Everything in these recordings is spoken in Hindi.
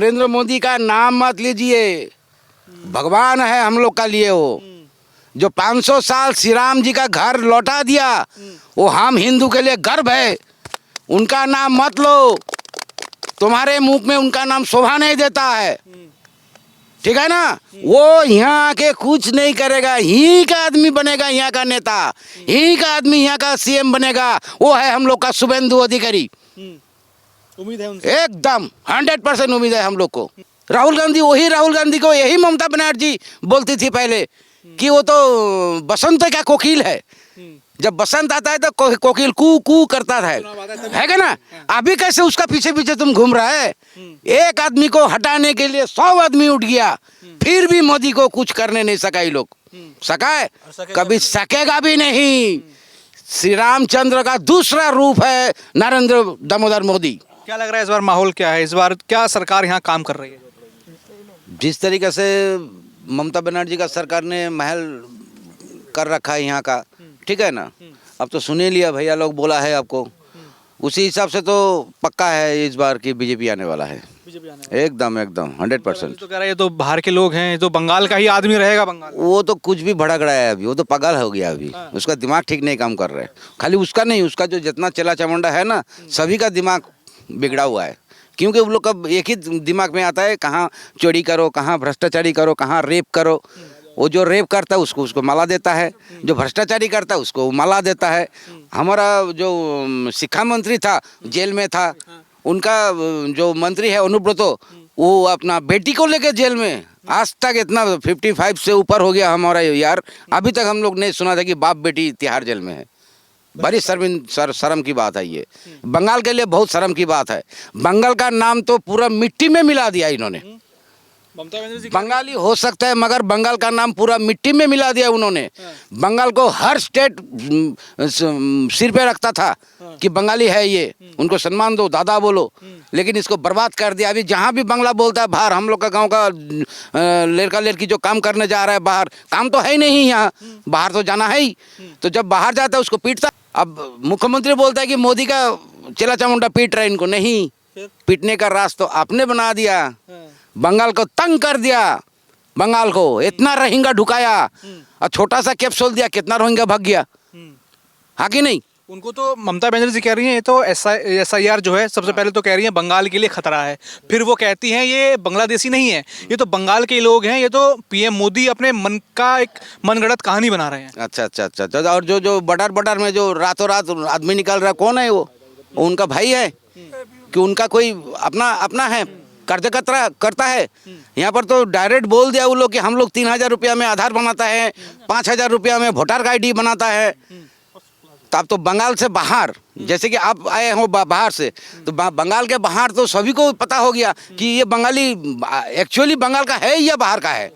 नरेंद्र मोदी का नाम मत लीजिए, भगवान है हम लोग का लिए वो। जो 500 साल श्री राम जी का घर लौटा दिया, वो हम हिंदू के लिए गर्व है। उनका नाम मत लो, तुम्हारे मुंह में उनका नाम शोभा नहीं देता है, ठीक है ना। वो यहाँ आके कुछ नहीं करेगा, यहीं का आदमी बनेगा, यहाँ का नेता, यहीं का आदमी यहाँ का सीएम बनेगा। वो है हम लोग का शुभेंदु अधिकारी। उम्मीद है उनसे। एकदम 100% उम्मीद है हम लोग को। राहुल गांधी, वही राहुल गांधी को यही ममता बनर्जी बोलती थी पहले कि वो तो बसंत का कोकिल है। जब बसंत आता है तो कोकिल कू कू करता है क्या ना। अभी कैसे उसका पीछे पीछे तुम घूम रहा है। एक आदमी को हटाने के लिए 100 आदमी उठ गया, फिर भी मोदी को कुछ करने नहीं सका। ये लोग सका है, कभी सकेगा भी नहीं। श्री रामचंद्र का दूसरा रूप है नरेंद्र दामोदर मोदी। क्या लग रहा है इस बार माहौल क्या है, इस बार क्या सरकार यहाँ काम कर रही है? जिस तरीके से ममता बनर्जी का सरकार ने महल कर रखा है यहाँ का, ठीक है ना। अब तो सुने लिया, भैया लोग बोला है आपको, उसी हिसाब से तो पक्का है इस बार की बीजेपी आने वाला है। एकदम एकदम 100%। तो कह रहा है ये तो बाहर के लोग हैं, ये तो बंगाल का ही आदमी रहेगा। बंगाल वो तो कुछ भी भड़क रहा है अभी, वो तो पागल हो गया अभी। उसका दिमाग ठीक नहीं काम कर रहा है। खाली उसका नहीं, उसका जो जितना चेला चामुंडा है ना, सभी का दिमाग बिगड़ा हुआ है। क्योंकि वो लोग का एक ही दिमाग में आता है, कहाँ चोरी करो, कहाँ भ्रष्टाचारी करो, कहाँ रेप करो। वो जो रेप करता है उसको माला देता है, जो भ्रष्टाचारी करता है उसको माला देता है। हमारा जो शिक्षा मंत्री था, जेल में था, उनका जो मंत्री है अनुब्रतो, वो अपना बेटी को लेकर जेल में। आज तक इतना 55 से ऊपर हो गया हमारा यार, अभी तक हम लोग नहीं सुना था कि बाप बेटी तिहाड़ जेल में है। बड़ी शर्म की बात है ये। बंगाल के लिए बहुत शर्म की बात है। बंगाल का नाम तो पूरा मिट्टी में मिला दिया इन्होंने। बंगाली हो सकता है, मगर बंगाल का नाम पूरा मिट्टी में मिला दिया उन्होंने। बंगाल को हर स्टेट सिर पे रखता था कि बंगाली है ये, उनको सम्मान दो, दादा बोलो। लेकिन इसको बर्बाद कर दिया। अभी जहाँ भी बंगला बोलता है बाहर, हम लोग का गांव का लड़का लड़की जो काम करने जा रहा है बाहर, काम तो है ही नहीं यहाँ, बाहर तो जाना है ही। तो जब बाहर जाता है उसको पीटता। अब मुख्यमंत्री बोलता है कि मोदी का चेला चामुंडा पीट रहा है इनको। नहीं, पीटने का रास्ता तो आपने बना दिया। बंगाल को तंग कर दिया, बंगाल को इतना रोहिंग्या ढुकाया और छोटा सा कैप्सूल दिया, कितना रोहिंग्या भाग गया। हाँ कि नहीं। उनको तो ममता बनर्जी कह रही हैं ये तो SIR जो है, सबसे पहले तो कह रही हैं बंगाल के लिए खतरा है। फिर वो कहती हैं ये बांग्लादेशी नहीं है, ये तो बंगाल के लोग हैं, ये तो PM मोदी अपने मन का एक मनगढ़ंत कहानी बना रहे हैं। अच्छा अच्छा अच्छा। और जो बटर में जो रातों रात आदमी निकल रहा है, कौन है वो उनका भाई है कि उनका कोई अपना है, कर्ज करता है। यहाँ पर तो डायरेक्ट बोल दिया वो लोग कि हम लोग 3000 रुपया में आधार बनाता है, 5000 रुपया में वोटर ID बनाता है। तब तो बंगाल से बाहर, जैसे कि आप आए हो बाहर से, तो बंगाल के बाहर तो सभी को पता हो गया कि ये बंगाली एक्चुअली बंगाल का है या बाहर का है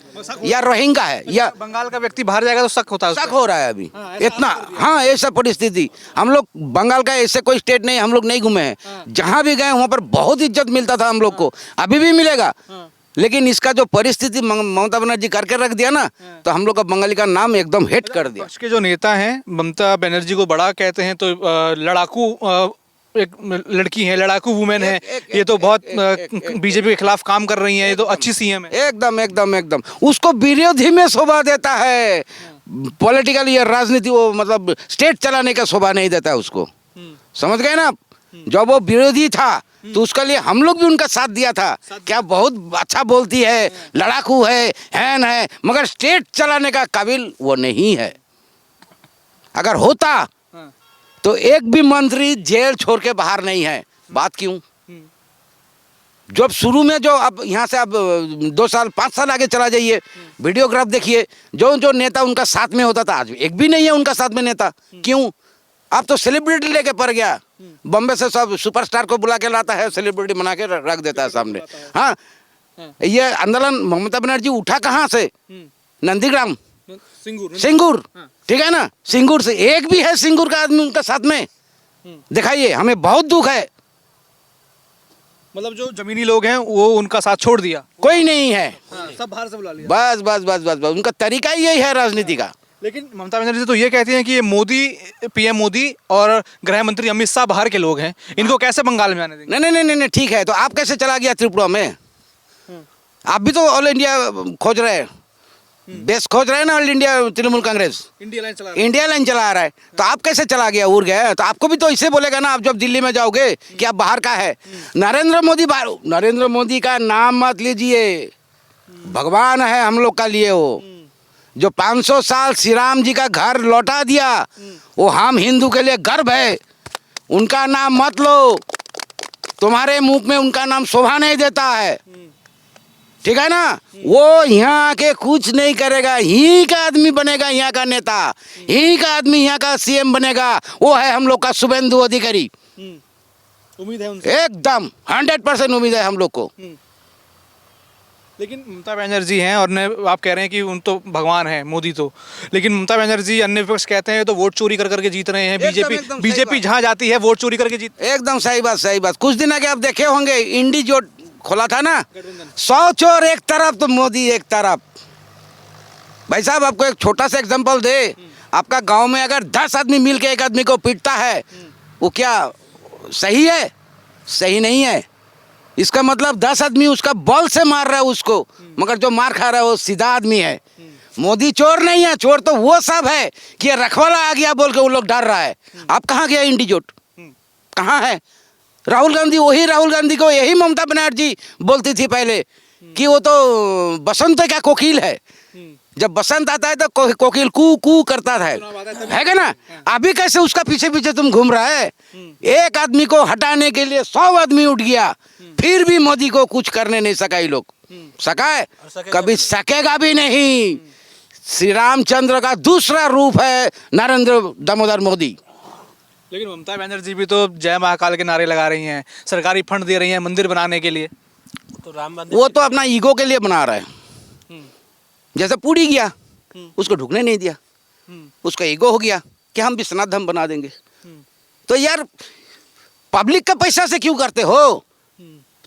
या रोहिंग्या है। या बंगाल का व्यक्ति बाहर जाएगा तो शक होता है, शक हो रहा है अभी इतना। हाँ, ऐसा परिस्थिति। हम लोग बंगाल का ऐसे कोई स्टेट नहीं, हम लोग नहीं घूमे हैं। जहाँ भी गए वहाँ पर बहुत इज्जत मिलता था हम लोग को, अभी भी मिलेगा। लेकिन इसका जो परिस्थिति ममता बनर्जी करके रख दिया ना, तो हम लोग का बंगाली का नाम एकदम हिट कर दिया। उसके जो नेता हैं ममता बनर्जी को बड़ा कहते हैं, तो लड़ाकू एक लड़की है, लड़ाकू वुमेन है, ये तो बहुत बीजेपी के खिलाफ काम कर रही हैं, ये तो अच्छी CM है। एकदम एकदम एकदम उसको विरोधी में शोभा देता है। पॉलिटिकल ये राजनीति, वो मतलब स्टेट चलाने का शोभा नहीं देता है उसको। समझ गए ना आप। जब वो विरोधी था तो उसके लिए हम लोग भी उनका साथ दिया था। क्या बहुत अच्छा बोलती है, लड़ाकू है, हैन है, मगर स्टेट चलाने का काबिल वो नहीं है। अगर होता तो एक भी मंत्री जेल छोड़ के बाहर नहीं है। बात क्यों? जब शुरू में जो, अब यहाँ से अब 2 साल 5 साल आगे चला जाइए, वीडियोग्राफ देखिए, जो नेता उनका साथ में होता था आज एक भी नहीं है उनका साथ में नेता। क्यों? अब तो सेलिब्रिटी लेके पड़ गया। बॉम्बे से सब सुपरस्टार को बुला के लाता है, सेलिब्रिटी बना के रख देता है सामने। हाँ, ये आंदोलन ममता बनर्जी उठा कहाँ से? नंदीग्राम, सिंगूर, ठीक है ना। सिंगूर से एक भी है सिंगूर का आदमी उनका साथ में दिखाइए, हमें बहुत दुख है। मतलब जो जमीनी लोग हैं वो उनका साथ छोड़ दिया, कोई नहीं है। सब बाहर से बुला लिया। बस बस बस बस बस उनका तरीका ही यही है राजनीति का। लेकिन ममता बनर्जी तो ये कहती हैं कि ये मोदी, PM मोदी और गृह मंत्री अमित शाह बाहर के लोग हैं, इनको कैसे बंगाल में आने देंगे? नहीं नहीं नहीं नहीं, ठीक है। तो आप कैसे चला गया त्रिपुरा में? आप भी तो ऑल इंडिया खोज रहे हैं, बेस खोज रहे हैं ना, all India Trinamool Congress India line चला इंडिया लाइन चला रहा है, तो आप कैसे चला गया, उड़ गया? तो आपको भी तो इसे बोलेगा ना, आप जब दिल्ली में जाओगे कि आप बाहर का है। नरेंद्र मोदी का नाम मत लीजिए, भगवान है हम लोग का लिए वो, जो 500 साल श्री राम जी का घर लौटा दिया, वो हम हिंदू के लिए गर्व है। उनका नाम मत लो, तुम्हारे मुंह में उनका नाम शोभा नहीं देता है, ठीक है ना। वो यहाँ आके कुछ नहीं करेगा, ही का आदमी बनेगा, यहाँ का नेता, ही का आदमी यहाँ का सीएम बनेगा। वो है हम लोग का शुभेंदु अधिकारी। उम्मीद है उनसे। एकदम 100% उम्मीद है हम लोग को। लेकिन ममता बनर्जी हैं और आप कह रहे हैं कि उन तो भगवान है मोदी तो, लेकिन ममता बनर्जी अन्य विपक्ष कहते हैं तो वोट चोरी कर करके जीत रहे हैं। एकदम बीजेपी जहाँ जाती है वोट चोरी करके जीत। एकदम सही बात, सही बात। कुछ दिन आगे आप देखे होंगे, इंडी जो खोला था ना, 100 चोर एक तरफ तो मोदी एक तरफ। भाई साहब आपको एक छोटा सा एग्जांपल दे, आपका गांव में अगर 10 आदमी मिलके एक आदमी को पीटता है, वो क्या सही है? सही नहीं है। इसका मतलब 10 आदमी उसका बल से मार रहा है उसको, मगर जो मार खा रहा है वो सीधा आदमी है। मोदी चोर नहीं है, चोर तो वो सब है कि ये रखवाला आ गया बोल के वो लोग डर रहा है। आप कहाँ गया इंडिजोट, कहाँ है? राहुल गांधी, वही राहुल गांधी को यही ममता बनर्जी बोलती थी पहले कि वो तो बसंत का कोकिल है, जब बसंत आता है तो कोकिल कू कू करता है क्या ना। अभी कैसे उसका पीछे पीछे तुम घूम रहा है? एक आदमी को हटाने के लिए 100 आदमी उठ गया, फिर भी मोदी को कुछ करने नहीं सका। ये लोग सका है, कभी सकेगा भी नहीं। श्री रामचंद्र का दूसरा रूप है नरेंद्र दामोदर मोदी। लेकिन ममता बनर्जी भी तो जय महाकाल के नारे लगा रही हैं, सरकारी फंड दे रही हैं मंदिर बनाने के लिए। तो राम मंदिर वो तो अपना ईगो के लिए बना रहा है। जैसे पूरी गया, उसको ढुकने नहीं दिया, उसका ईगो हो गया कि हम विश्वनाथ धाम बना देंगे। तो यार पब्लिक का पैसा से क्यों करते हो?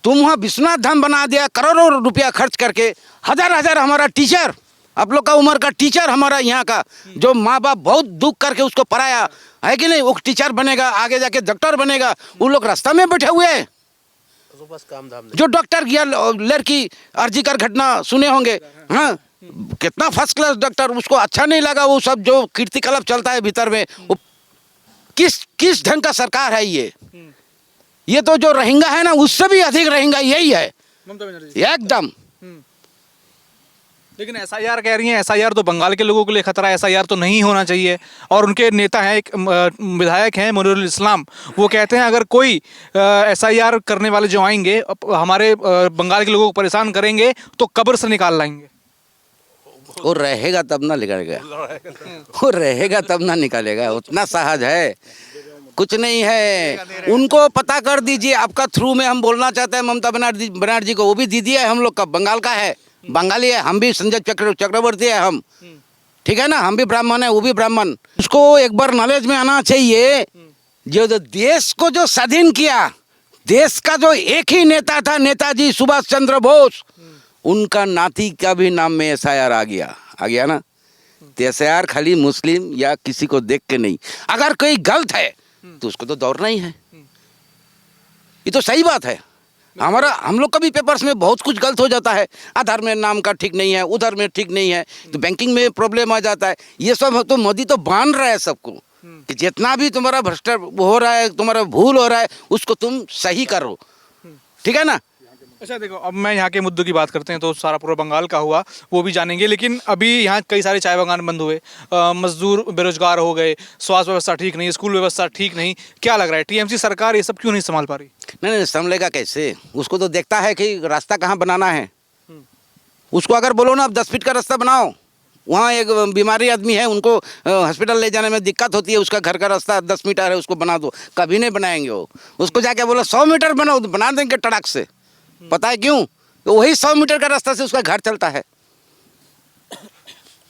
तुम वहाँ विश्वनाथ धाम बना दिया करोड़ों रुपया खर्च करके, हजार हमारा टीचर, आप लोग का उम्र का टीचर हमारा यहाँ का, जो माँ बाप बहुत दुख करके उसको पढ़ाया है कि नहीं, वो टीचर बनेगा, आगे जाके डॉक्टर बनेगा। वो लोग रास्ता में बैठे हुए हैं। तो बस काम धाम जो डॉक्टर गया, लड़की अर्जी कर घटना सुने होंगे, हाँ, कितना फर्स्ट क्लास डॉक्टर, उसको अच्छा नहीं लगा वो सब जो कीर्ति कलप चलता है भीतर में। वो किस ढंग का सरकार है ये तो जो रहेंगा है ना, उससे भी अधिक रहेंगा यही है ममता बनर्जी एकदम। लेकिन एसआईआर कह रही हैं, एसआईआर तो बंगाल के लोगों के लिए खतरा है, एसआईआर तो नहीं होना चाहिए। और उनके नेता हैं, एक विधायक हैं मुनीरुल इस्लाम, वो कहते हैं अगर कोई एसआईआर करने वाले जो आएंगे हमारे बंगाल के लोगों को परेशान करेंगे तो कब्र से निकाल लाएंगे। वो रहेगा तब ना निकालेगा, वो रहेगा तब ना निकालेगा, उतना सहज है, कुछ नहीं है। उनको पता कर दीजिए। आपका थ्रू में हम बोलना चाहते हैं ममता बनर्जी को, वो भी दीदी है हम लोग का, बंगाल का है, बंगाली है, हम भी संजय चक्रवर्ती है हम, ठीक है ना, हम भी ब्राह्मण है, वो भी ब्राह्मण। उसको एक बार नॉलेज में आना चाहिए, जो देश को जो स्वाधीन किया, देश का जो एक ही नेता था नेताजी सुभाष चंद्र बोस, उनका नाती का भी नाम में एसआईआर आ गया ना। तो एसआईआर खाली मुस्लिम या किसी को देख के नहीं, अगर कोई गलत है तो उसको तो दौड़ना ही है। ये तो सही बात है। हम लोग का भी पेपर्स में बहुत कुछ गलत हो जाता है, आधार में नाम का ठीक नहीं है, उधर में ठीक नहीं है, तो बैंकिंग में प्रॉब्लम आ जाता है। ये सब तो मोदी तो बांध रहा है सबको कि जितना भी तुम्हारा भ्रष्टाचार हो रहा है, तुम्हारा भूल हो रहा है, उसको तुम सही करो, ठीक है ना। अच्छा देखो, अब मैं यहाँ के मुद्दों की बात करते हैं तो सारा पूरा बंगाल का हुआ वो भी जानेंगे, लेकिन अभी यहाँ कई सारे चाय बागान बंद हुए, मजदूर बेरोजगार हो गए, स्वास्थ्य व्यवस्था ठीक नहीं, स्कूल व्यवस्था ठीक नहीं। क्या लग रहा है टीएमसी सरकार ये सब क्यों नहीं संभाल पा रही? नहीं संभलेगा कैसे? उसको तो देखता है कि रास्ता कहाँ बनाना है। उसको अगर बोलो ना आप 10 फीट का रास्ता बनाओ, वहाँ एक बीमारी आदमी है, उनको हॉस्पिटल ले जाने में दिक्कत होती है, उसका घर का रास्ता 10 मीटर है, उसको बना दो, कभी नहीं बनाएंगे वो। उसको जाके बोलो 100 मीटर बनाओ, तो बना देंगे टड़क से। पता है क्यों? तो वही 100 मीटर का रास्ता से उसका घर चलता है।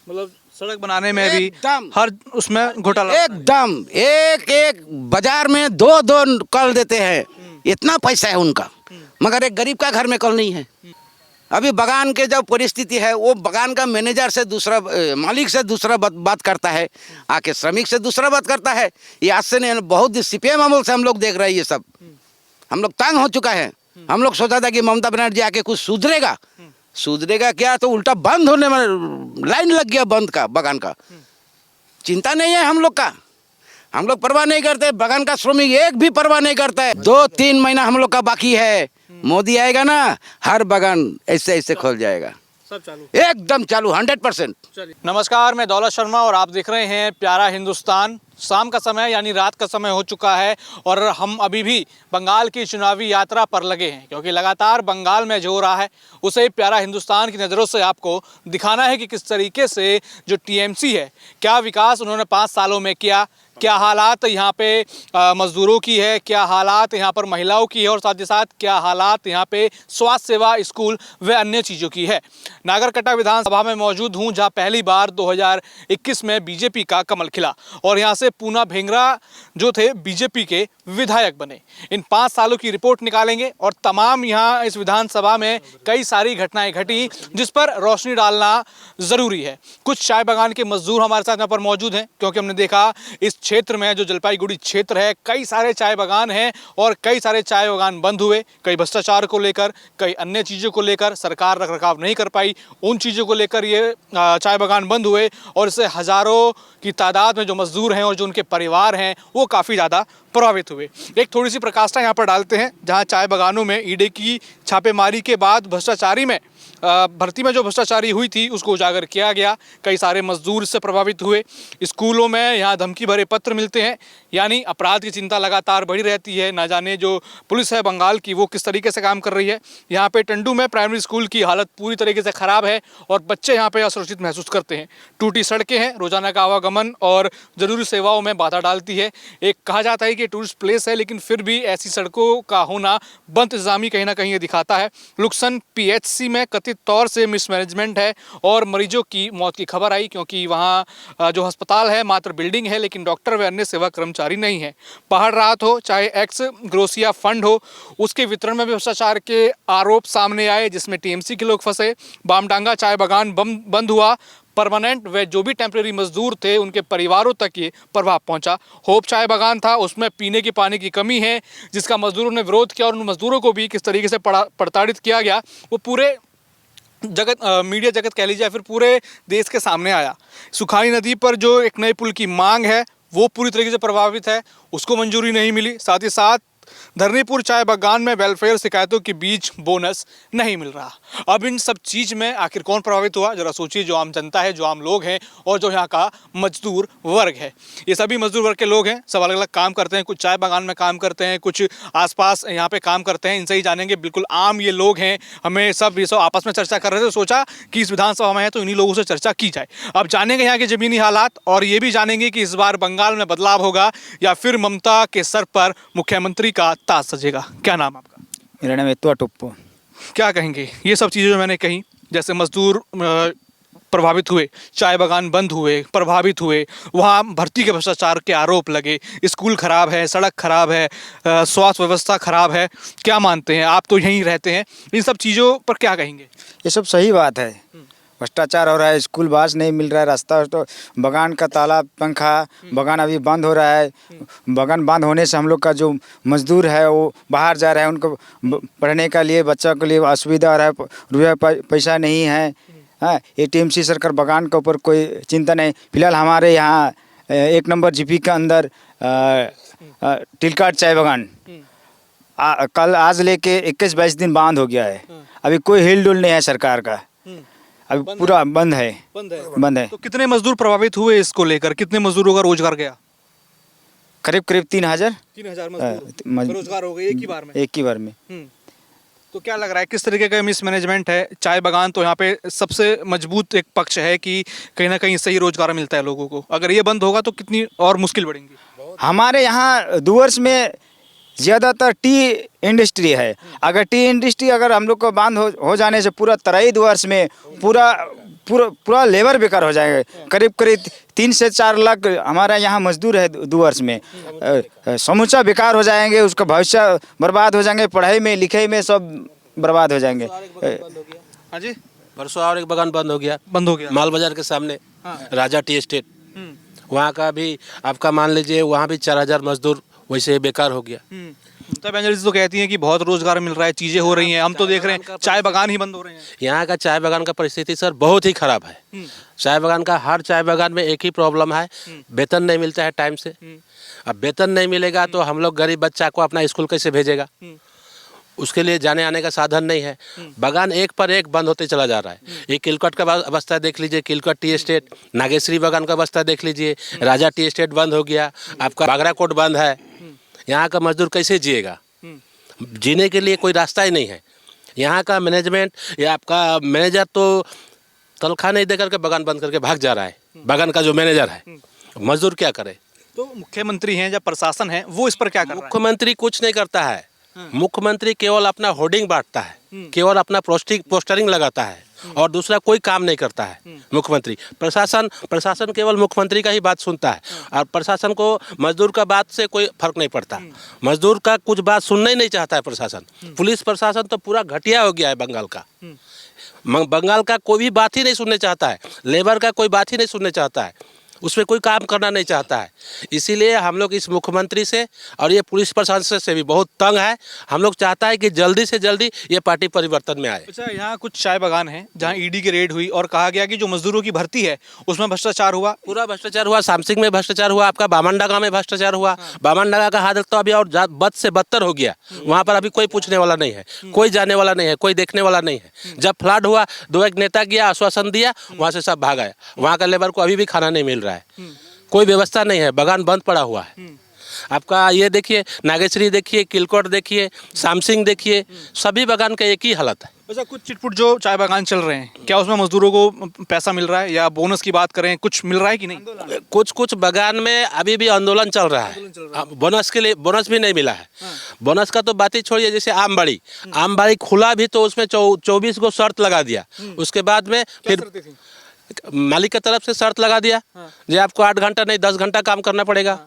मतलब सड़क बनाने में भी हर उसमें घोटाला एकदम, एक बाजार में 2 कल देते हैं, इतना पैसा है उनका, मगर एक गरीब का घर में कल नहीं है। अभी बगान के जो परिस्थिति है, वो बगान का मैनेजर से दूसरा, मालिक से दूसरा बात करता है, आके श्रमिक से दूसरा बात करता है। ये आज से नहीं, बहुत सीपीएम अमल से हम लोग देख रहे हैं ये सब। हम लोग तंग हो चुका है। हम लोग सोचा था कि ममता बनर्जी आके कुछ सुधरेगा, सुधरेगा क्या, तो उल्टा बंद होने में लाइन लग गया, बंद का बगान का। चिंता नहीं है हम लोग का, हम लोग परवाह नहीं करते, बगान का श्रमिक एक भी परवाह नहीं करता है। 2-3 महीना हम लोग का बाकी है, मोदी आएगा ना, हर बगान ऐसे ऐसे खोल जाएगा, सब चालू, एकदम चालू 100%। नमस्कार, मैं दौलत शर्मा और आप देख रहे हैं प्यारा हिंदुस्तान। शाम का समय यानी रात का समय हो चुका है और हम अभी भी बंगाल की चुनावी यात्रा पर लगे हैं, क्योंकि लगातार बंगाल में जो हो रहा है उसे प्यारा हिंदुस्तान की नज़रों से आपको दिखाना है कि किस तरीके से जो टीएमसी है, क्या विकास उन्होंने 5 सालों में किया, क्या हालात यहाँ पे मजदूरों की है, क्या हालात यहाँ पर महिलाओं की है और साथ ही साथ क्या हालात यहाँ पे स्वास्थ्य सेवा, स्कूल व अन्य चीज़ों की है। नागरकटा विधानसभा में मौजूद हूँ, जहाँ पहली बार 2021 में बीजेपी का कमल खिला और यहाँ से पूना भेंगरा जो थे बीजेपी के विधायक बने। इन 5 सालों की रिपोर्ट निकालेंगे और तमाम यहाँ इस विधानसभा में कई सारी घटनाएं घटी जिस पर रोशनी डालना ज़रूरी है। कुछ चाय बागान के मजदूर हमारे साथ यहाँ पर मौजूद हैं, क्योंकि हमने देखा इस क्षेत्र में, जो जलपाईगुड़ी क्षेत्र है, कई सारे चाय बागान हैं और कई सारे चाय बागान बंद हुए, कई भ्रष्टाचार को लेकर, कई अन्य चीज़ों को लेकर, सरकार रखरखाव नहीं कर पाई, उन चीज़ों को लेकर ये चाय बागान बंद हुए और इससे हज़ारों की तादाद में जो मजदूर हैं और जो उनके परिवार हैं वो काफ़ी ज़्यादा प्रभावित हुए। एक थोड़ी सी प्रकाष्ठा यहाँ पर डालते हैं, जहाँ चाय बागानों में ईडी की छापेमारी के बाद भ्रष्टाचारी में भर्ती में जो भ्रष्टाचारी हुई थी उसको उजागर किया गया। कई सारे मजदूर इससे प्रभावित हुए। स्कूलों में यहाँ धमकी भरे पत्र मिलते हैं, यानी अपराध की चिंता लगातार बढ़ी रहती है। ना जाने जो पुलिस है बंगाल की वो किस तरीके से काम कर रही है। यहाँ पे टंडू में प्राइमरी स्कूल की हालत पूरी तरीके से ख़राब है और बच्चे यहाँ पे असुरक्षित महसूस करते हैं। टूटी सड़कें हैं, रोजाना का आवागमन और ज़रूरी सेवाओं में बाधा डालती है। एक कहा जाता है कि टूरिस्ट प्लेस है, लेकिन फिर भी ऐसी सड़कों का होना बदइंतज़ामी कहीं ना कहीं ये दिखाता है। लुक्सन पीएचसी में कथित तौर से मिसमैनेजमेंट है और मरीजों की मौत की खबर आई, क्योंकि वहाँ जो अस्पताल है मात्र बिल्डिंग है, लेकिन डॉक्टर व अन्य सेवा कर्मचारी नहीं है। पहाड़ राहत हो चाहे एक्स ग्रोसिया फंड हो, उसके वितरण में भी भ्रष्टाचार के आरोप सामने आए, जिसमें टीएमसी के लोग फंसे। बामडांगा चाय बागान बंद हुआ, परमानेंट व जो भी टेम्प्रेरी मजदूर थे उनके परिवारों तक ये प्रभाव पहुंचा। होप चाय बागान था, उसमें पीने के पानी की कमी है, जिसका मजदूरों ने विरोध किया और उन मजदूरों को भी किस तरीके से प्रताड़ित किया गया वो पूरे जगत, मीडिया जगत कह लीजिए, फिर पूरे देश के सामने आया। सुखाई नदी पर जो एक नए पुल की मांग है वो पूरी तरीके से प्रभावित है, उसको मंजूरी नहीं मिली। साथ ही साथ धरनीपुर चाय बागान में वेलफेयर शिकायतों के बीच बोनस नहीं मिल रहा। अब इन सब चीज़ में आखिर कौन प्रभावित हुआ, जरा सोचिए। जो आम जनता है, जो आम लोग हैं और जो यहाँ का मजदूर वर्ग है। ये सभी मजदूर वर्ग के लोग हैं, सब अलग अलग काम करते हैं, कुछ चाय बागान में काम करते हैं, कुछ आसपास यहाँ पे काम करते हैं। इनसे ही जानेंगे, बिल्कुल आम ये लोग हैं। हमें सब ये सब आपस में चर्चा कर रहे थे, सोचा कि इस विधानसभा में है तो इन्हीं लोगों से चर्चा की जाए। अब जानेंगे यहाँ के ज़मीनी हालात और ये भी जानेंगे कि इस बार बंगाल में बदलाव होगा या फिर ममता के सर पर मुख्यमंत्री का ताज सजेगा। क्या नाम आपका? मेरा नाम एतुआ टुप्पो। क्या कहेंगे ये सब चीज़ें जो मैंने कही, जैसे मजदूर प्रभावित हुए, चाय बागान बंद हुए, प्रभावित हुए, वहाँ भर्ती के भ्रष्टाचार के आरोप लगे, स्कूल खराब है, सड़क खराब है, स्वास्थ्य व्यवस्था खराब है, क्या मानते हैं? आप तो यहीं रहते हैं, इन सब चीज़ों पर क्या कहेंगे? ये सब सही बात है। भ्रष्टाचार हो रहा है, स्कूल बस नहीं मिल रहा है, रास्ता तो बगान का ताला पंखा, बगान अभी बंद हो रहा है। बगान बंद होने से हम लोग का जो मजदूर है वो बाहर जा रहा है, उनको पढ़ने के लिए, बच्चों के लिए असुविधा हो रहा है, रुपया पैसा नहीं है। हाँ, ये टीएमसी सरकार बगान के ऊपर कोई चिंता नहीं। फिलहाल हमारे यहाँ 1 नंबर जीपी के अंदर टिलकाट चाय बागान कल आज लेके 21-22 दिन बंद हो गया है। अभी कोई हिल डुल नहीं है सरकार का, अभी पूरा बंद है। बंद है। तो कितने मजदूर प्रभावित हुए इसको लेकर? कितने मजदूरों का रोजगार गया? करीब 3,000 मजदूर रोजगार हो गए एक ही बार में। एक ही बार में। तो क्या लग रहा है किस तरीके का मिसमैनेजमेंट है? चाय बागान तो यहाँ पे सबसे मजबूत एक पक्ष है कि कहीं ना कहीं इससे ही रोजगार मिलता है लोगों को। अगर ये बंद होगा तो कितनी और मुश्किल बढ़ेंगी? हमारे यहाँ डुवर्स में ज़्यादातर टी इंडस्ट्री है। अगर टी इंडस्ट्री अगर हम लोग को बंद हो जाने से पूरा तराई डुवर्स में पूरा लेबर बेकार हो जाएगा। करीब 3 से 4 लाख हमारा यहाँ मजदूर है डुवर्स में, समूचा बेकार हो जाएंगे, उसका भविष्य बर्बाद हो जाएंगे, पढ़ाई में लिखाई में सब बर्बाद हो जाएंगे। हाँ जी, परसों और एक बगान बंद हो गया माल बाजार के सामने। राजा टी एस्टेट, वहाँ का भी आपका मान लीजिए, वहाँ भी 4,000 मजदूर वैसे बेकार हो गया। ममता बनर्जी तो कहती हैं कि बहुत रोजगार मिल रहा है, चीजें हो रही हैं, हम तो देख रहे हैं चाय बागान ही बंद हो रहे हैं। यहाँ का चाय बागान का परिस्थिति सर बहुत ही खराब है। चाय बागान का हर चाय बागान में एक ही प्रॉब्लम है, वेतन नहीं मिलता है टाइम से। अब वेतन नहीं मिलेगा तो हम लोग गरीब बच्चा को अपना स्कूल कैसे भेजेगा, उसके लिए जाने आने का साधन नहीं है। बागान एक पर एक बंद होते चला जा रहा है। ये किलकट का अवस्था देख लीजिए, किलकट टी एस्टेट, नागेश्वरी बागान का अवस्था देख लीजिए, राजा टी एस्टेट बंद हो गया, आपका बागराकोट बंद है। यहाँ का मजदूर कैसे जिएगा, जीने के लिए कोई रास्ता ही नहीं है। यहाँ का मैनेजमेंट या आपका मैनेजर तो तनख्वाह नहीं दे करके बागान बंद करके भाग जा रहा है। बागान का जो मैनेजर है, मजदूर क्या करे। तो मुख्यमंत्री हैं या प्रशासन है वो इस पर क्या कर रहा है? मुख्यमंत्री कुछ नहीं करता है। मुख्यमंत्री केवल अपना होर्डिंग बांटता है, केवल अपना पोस्टरिंग लगाता है और दूसरा कोई काम नहीं करता है मुख्यमंत्री। प्रशासन केवल मुख्यमंत्री का ही बात सुनता है और प्रशासन को मजदूर का बात से कोई फर्क नहीं पड़ता। मजदूर का कुछ बात सुनना ही नहीं चाहता है प्रशासन। पुलिस प्रशासन तो पूरा घटिया हो गया है बंगाल का। बंगाल का कोई भी बात ही नहीं सुनने चाहता है, लेबर का कोई बात ही नहीं सुनने चाहता है, उसमें कोई काम करना नहीं चाहता है। इसीलिए हम लोग इस मुख्यमंत्री से और ये पुलिस प्रशासन से भी बहुत तंग है। हम लोग चाहता है कि जल्दी से जल्दी ये पार्टी परिवर्तन में आए। अच्छा, यहाँ कुछ चाय बागान हैं जहाँ ईडी की रेड हुई और कहा गया कि जो मजदूरों की भर्ती है उसमें भ्रष्टाचार हुआ। पूरा भ्रष्टाचार हुआ, सामसिंग में भ्रष्टाचार हुआ, आपका बामनडंगा में भ्रष्टाचार हुआ। बामनडंगा का हालत तो अभी और बद से बदतर हो गया। वहाँ पर अभी कोई पूछने वाला नहीं है, कोई जाने वाला नहीं है, कोई देखने वाला नहीं है। जब फ्लड हुआ, दो एक नेता गया, आश्वासन दिया, वहाँ से सब भाग आया। वहाँ का लेबर को अभी भी खाना नहीं मिल रहा है, कोई व्यवस्था नहीं है, बागान बंद पड़ा हुआ है। आपका ये देखिए, नागेश्वरी देखिए, किलकोट देखिए, सामसिंग देखिए, सभी बागान का एक ही हालत है। अच्छा, कुछ चिटपुट जो चाय बागान चल रहे हैं, क्या उसमें मजदूरों को पैसा मिल रहा है या बोनस की बात करें, कुछ मिल रहा है कि नहीं? कुछ बागान में अभी भी आंदोलन चल रहा है। बोनस के लिए बोनस भी नहीं मिला है। बोनस का तो बात ही छोड़िए, जैसे आमबाड़ी खुला भी तो उसमें 24 को शर्त लगा दिया। उसके बाद में फिर मालिक की तरफ से शर्त लगा दिया जी आपको 8 घंटा नहीं 10 घंटा काम करना पड़ेगा,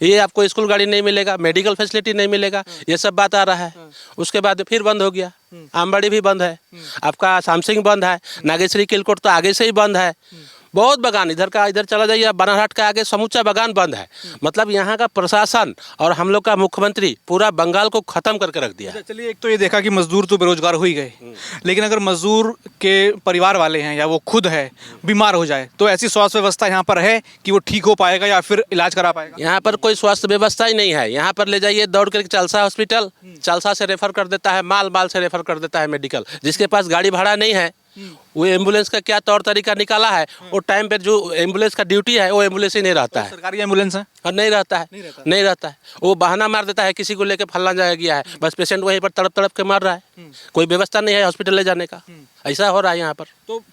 ये आपको स्कूल गाड़ी नहीं मिलेगा, मेडिकल फैसिलिटी नहीं मिलेगा, ये सब बात आ रहा है। उसके बाद फिर बंद हो गया, आमबाड़ी भी बंद है, आपका सामसिंग बंद है, नागेश्वरी किलकोट तो आगे से ही बंद है। बहुत बागान इधर चला जाइए, बानारहाट का आगे समूचा बागान बंद है। मतलब यहाँ का प्रशासन और हम लोग का मुख्यमंत्री पूरा बंगाल को खत्म करके रख दिया। चलिए, एक तो ये देखा कि मजदूर तो बेरोजगार हो ही गए, लेकिन अगर मजदूर के परिवार वाले हैं या वो खुद है बीमार हो जाए तो ऐसी स्वास्थ्य व्यवस्था यहाँ पर है कि वो ठीक हो पाएगा या फिर इलाज करा पाएगा? यहाँ पर कोई स्वास्थ्य व्यवस्था ही नहीं है। यहाँ पर ले जाइए दौड़ कर चालसा हॉस्पिटल, चालसा से रेफर कर देता है, माल से रेफर कर देता है मेडिकल। जिसके पास गाड़ी भाड़ा नहीं है वो एम्बुलेंस का क्या तौर तरीका निकाला है, वो टाइम पे जो एम्बुलेंस का ड्यूटी है वो एम्बुलेंस ही नहीं रहता है। सरकारी एम्बुलेंस है और नहीं रहता है, वो बहाना मार देता है किसी को लेके फलना जाया गया है, बस पेशेंट वहीं पर तड़प के मर रहा है। कोई व्यवस्था नहीं है हॉस्पिटल ले जाने का, ऐसा हो रहा है यहाँ पर। तो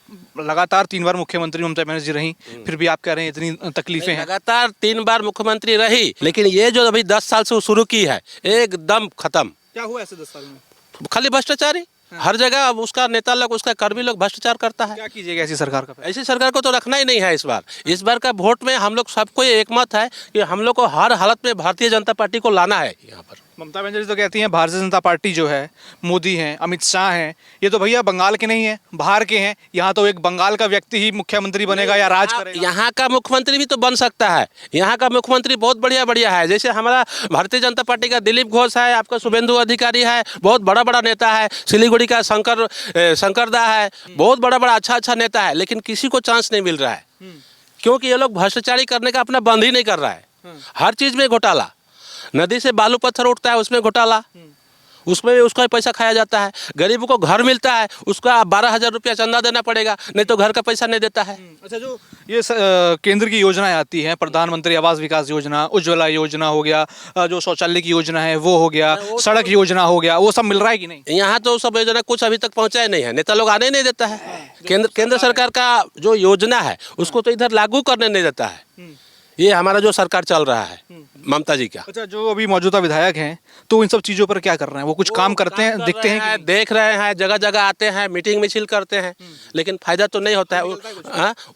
लगातार 3 बार मुख्यमंत्री ममता बनर्जी रही, फिर भी आप कह रहे हैं इतनी तकलीफें हैं। लगातार 3 बार मुख्यमंत्री रही, लेकिन ये जो अभी 10 साल से शुरू की है एकदम खत्म। क्या हुआ ऐसे 10 साल में? खाली भ्रष्टाचारी हर जगह। अब उसका नेता लोग, उसका कर्मी लोग भ्रष्टाचार करता है। क्या कीजिएगा ऐसी सरकार का? ऐसी सरकार को तो रखना ही नहीं है इस बार का वोट में हम लोग सबको ये एकमत है कि हम लोग को हर हालत में भारतीय जनता पार्टी को लाना है यहाँ पर। ममता बनर्जी तो कहती हैं भारतीय जनता पार्टी जो है, मोदी हैं, अमित शाह हैं, ये तो भैया बंगाल के नहीं है, बाहर के हैं। यहाँ तो एक बंगाल का व्यक्ति ही मुख्यमंत्री बनेगा या राज करेगा। यहाँ का मुख्यमंत्री भी तो बन सकता है। यहाँ का मुख्यमंत्री बहुत बढ़िया है। जैसे हमारा भारतीय जनता पार्टी का दिलीप घोष है, आपका शुभेंदु अधिकारी है, बहुत बड़ा नेता है। सिलीगुड़ी का शंकरदा है, बहुत बड़ा अच्छा नेता है, लेकिन किसी को चांस नहीं मिल रहा है क्योंकि ये लोग भ्रष्टाचारी करने का अपना बंद ही नहीं कर रहा है। हर चीज़ में घोटाला, नदी से बालू पत्थर उठता है उसमें घोटाला, उसमें उसका पैसा खाया जाता है। गरीबों को घर मिलता है, उसका 12,000 रुपया चंदा देना पड़ेगा, नहीं तो घर का पैसा नहीं देता है। अच्छा, जो ये केंद्र की योजनाएं आती हैं, प्रधानमंत्री आवास विकास योजना, उज्ज्वला योजना हो गया, जो शौचालय की योजना है वो हो गया, सड़क योजना हो गया, वो सब मिल रहा है कि नहीं? यहाँ तो सब योजना कुछ अभी तक पहुँचा ही नहीं है, नेता लोग आने नहीं देता है। केंद्र सरकार का जो योजना है उसको तो इधर लागू करने नहीं देता है। ये हमारा जो सरकार चल रहा है ममता जी का। अच्छा, जो अभी मौजूदा विधायक हैं तो इन सब चीज़ों पर क्या कर रहे हैं? वो कुछ काम करते हैं, दिखते हैं कि देख रहे हैं, जगह आते हैं, मीटिंग मिছিল करते हैं, लेकिन फायदा तो नहीं होता है।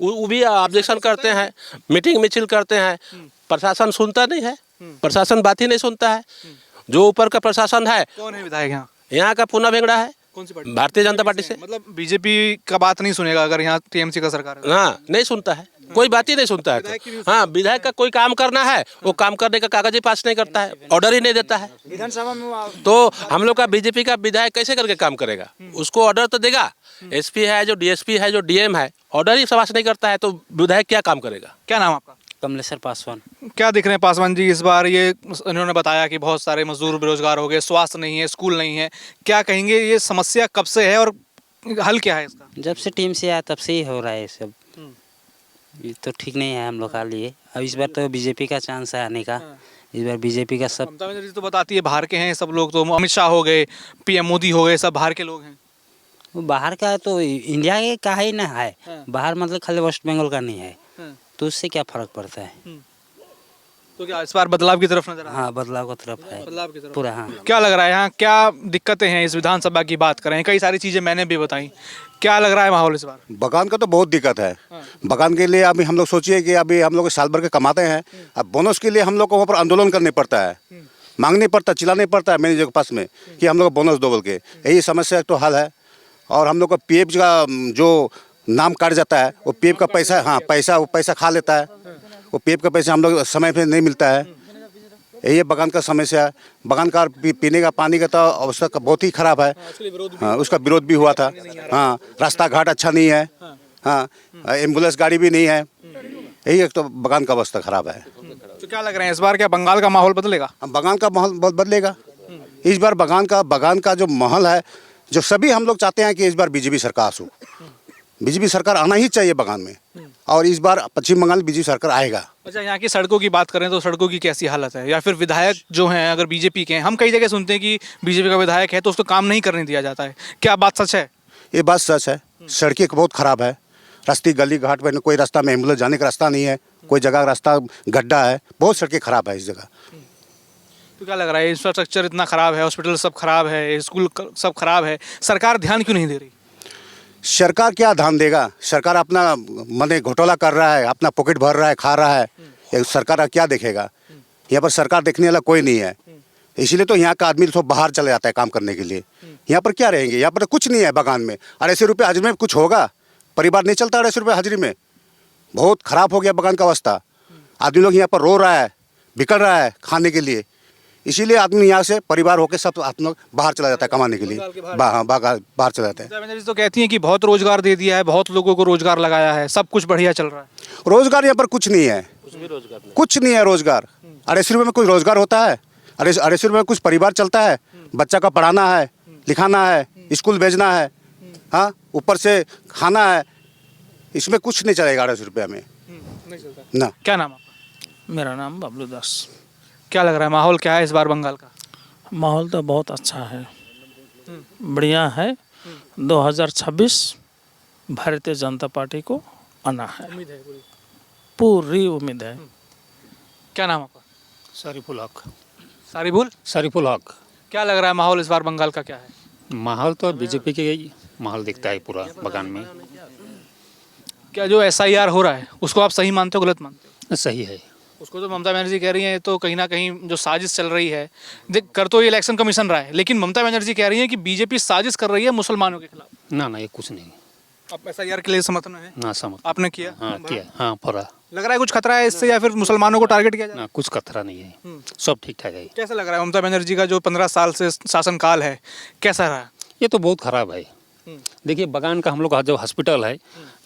वो भी ऑब्जेक्शन करते हैं, मीटिंग मिছিল करते हैं, प्रशासन सुनता नहीं है, प्रशासन बात ही नहीं सुनता है। जो ऊपर का प्रशासन है। कौन है विधायक यहाँ? यहाँ का पूना भेंगड़ा है। कौन सी पार्टी? भारतीय जनता पार्टी से। मतलब बीजेपी का बात नहीं सुनेगा अगर यहाँ टीएमसी का सरकार है? हाँ, नहीं सुनता है। कोई बात ही नहीं सुनता है तो। हाँ, विधायक का कोई काम करना है, वो काम करने का कागज ही पास नहीं करता है, ऑर्डर ही नहीं देता है। विधानसभा में तो हम लोग का बीजेपी का विधायक कैसे करके काम करेगा? उसको ऑर्डर तो देगा, एसपी है, जो डीएसपी है, जो डीएम है, ऑर्डर ही पास नहीं करता है, तो विधायक क्या काम करेगा? क्या नाम आपका? कमलेश्वर पासवान। क्या दिख रहे हैं पासवान जी इस बार? ये इन्होंने बताया कि बहुत सारे मजदूर बेरोजगार हो गए, स्वास्थ्य नहीं है, स्कूल नहीं है, क्या कहेंगे ये समस्या कब से है और हल क्या है इसका? जब से टीम से आया तब से ही हो रहा है ये सब। ये तो ठीक नहीं है हम लोग का लिए। अब इस बार तो बीजेपी का चांस है आने का। इस बार बीजेपी का सब। ममता बनर्जी तो बताती है बाहर के हैं सब लोग, तो अमित शाह हो गए, पीएम मोदी हो गए, सब बाहर के लोग हैं। वो बाहर का तो इंडिया के का ही ना है। बाहर मतलब खाली वेस्ट बंगाल का नहीं है, तो उससे क्या फर्क पड़ता है? तो क्या इस बार बदलाव की तरफ नजर आ रहा है? हाँ, बदलाव की तरफ है बदलाव की तरफ पूरा। हाँ, क्या लग रहा है यहाँ क्या दिक्कतें हैं? इस विधानसभा की बात करें, कई सारी चीजें मैंने भी बताई, क्या लग रहा है माहौल इस बार? बगान का तो बहुत दिक्कत है। बगान के लिए अभी हम लोग सोचिए कि अभी हम लोग साल भर के कमाते हैं, अब बोनस के लिए हम लोग को वहाँ पर आंदोलन करने पड़ता है, मांगने पड़ता है, चिल्लाने पड़ता है मैनेजर के पास में कि हम लोग को बोनस दो बोल के। यही समस्या तो हल है। और हम लोग का पीएफ का जो नाम काट जाता है, वो पीएफ का पैसा, हाँ पैसा, वो पैसा खा लेता है, वो पीएफ का पैसा हम लोग समय पे नहीं मिलता है। यही बगान का समस्या है। बगान का पीने का पानी का तो अवस्था का बहुत ही खराब है। हाँ, उसका विरोध भी हुआ था। हाँ, रास्ता घाट अच्छा नहीं है। हाँ, एम्बुलेंस गाड़ी भी नहीं है। यही एक तो बगान का अवस्था खराब है। तो क्या लग रहा है इस बार क्या बंगाल का माहौल बदलेगा? बगान का माहौल बहुत बदलेगा इस बार। बगान का जो माहौल है, जो सभी हम लोग चाहते हैं कि इस बार बीजेपी सरकार हो, बीजेपी सरकार आना ही चाहिए बगान में। और इस बार पश्चिम बंगाल में बीजेपी सरकार आएगा। अच्छा, यहाँ की सड़कों की बात करें तो सड़कों की कैसी हालत है? या फिर विधायक जो हैं अगर बीजेपी के हैं, हम कई जगह सुनते हैं कि बीजेपी का विधायक है तो उसको काम नहीं करने दिया जाता है, क्या बात सच है? ये बात सच है। सड़कें बहुत खराब है। रास्ते गली घाट में कोई रास्ता में एम्बुलेंस जाने का रास्ता नहीं है, कोई जगह रास्ता गड्ढा है, बहुत सड़कें खराब है इस जगह। तो क्या लग रहा है इंफ्रास्ट्रक्चर इतना खराब है, हॉस्पिटल सब खराब है, स्कूल सब खराब है, सरकार ध्यान क्यों नहीं दे रही? सरकार क्या ध्यान देगा? सरकार अपना मने घोटाला कर रहा है, अपना पॉकेट भर रहा है, खा रहा है। ये सरकार क्या देखेगा? यहाँ पर सरकार देखने वाला कोई नहीं है। इसीलिए तो यहाँ का आदमी तो बाहर चले जाता है काम करने के लिए। यहाँ पर क्या रहेंगे? यहाँ पर तो कुछ नहीं है बगान में। 250 रुपये हाजिरी में कुछ होगा? परिवार नहीं चलता 250 रुपये हाजिरी में। बहुत खराब हो गया बगान का अवस्था। आदमी लोग यहाँ पर रो रहा है, बिकल रहा है खाने के लिए। इसीलिए आदमी यहाँ से परिवार होकर सब आदमी लोग बाहर चला जाता है कमाने के लिए। बाहर चला जाता है। ममता बनर्जी तो कहती हैं कि बहुत रोजगार दे दिया है, बहुत लोगों को रोजगार लगाया है, सब कुछ बढ़िया चल रहा है। रोजगार यहाँ पर कुछ नहीं है, कुछ नहीं है रोजगार। 250 रुपये में कोई रोजगार होता है? 250 रुपये में कुछ परिवार चलता है? बच्चा का पढ़ाना है, लिखाना है, स्कूल भेजना है, हाँ ऊपर से खाना है, इसमें कुछ नहीं चलेगा 250 रुपये में ना। क्या नाम आपका? मेरा नाम बबलू दास। क्या लग रहा है माहौल क्या है इस बार बंगाल का? माहौल तो बहुत अच्छा है, बढ़िया है। 2026 भारतीय जनता पार्टी को आना है, पूरी उम्मीद है। क्या नाम आपका? शरीफुल हक। सारिबुल, शरीफुल हक। क्या लग रहा है माहौल इस बार बंगाल का क्या है? माहौल तो बीजेपी के ही माहौल दिखता है पूरा बगान में। क्या जो SIR हो रहा है उसको आप सही मानते हो, गलत मानते हो? सही है। उसको तो ममता बनर्जी कह रही है तो कहीं ना कहीं जो साजिश चल रही है, देख कर तो ये इलेक्शन कमीशन रहा है, लेकिन ममता बनर्जी कह रही है कि बीजेपी साजिश कर रही है मुसलमानों के खिलाफ। ना ये कुछ नहीं। आप SIR के लिए समर्थन है? ना समझ। आपने किया? हाँ किया, हाँ पूरा। लग रहा है कुछ खतरा है इससे या फिर मुसलमानों को टारगेट किया जा रहा है? ना कुछ खतरा नहीं है, सब ठीक ठाक है। कैसा लग रहा है ममता बनर्जी का जो 15 साल से शासनकाल है, कैसा रहा? ये तो बहुत खराब है। देखिए बगान का हम लोग का जो हॉस्पिटल है,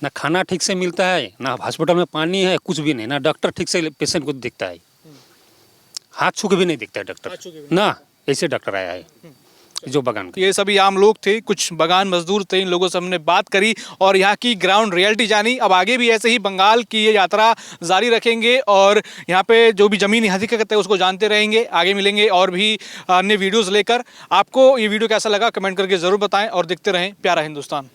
ना खाना ठीक से मिलता है, ना हॉस्पिटल में पानी है, कुछ भी नहीं, ना डॉक्टर ठीक से पेशेंट को दिखता है, हाथ छू के भी नहीं दिखता है डॉक्टर ना। ऐसे डॉक्टर आया है जो बगान का। ये सभी आम लोग थे, कुछ बगान मजदूर थे, इन लोगों से हमने बात करी और यहाँ की ग्राउंड रियलिटी जानी। अब आगे भी ऐसे ही बंगाल की ये यात्रा जारी रखेंगे और यहाँ पे जो भी ज़मीनी हकीकत है उसको जानते रहेंगे। आगे मिलेंगे और भी अन्य वीडियोज़ लेकर। आपको ये वीडियो कैसा लगा कमेंट करके ज़रूर बताएं और देखते रहें प्यारा हिंदुस्तान।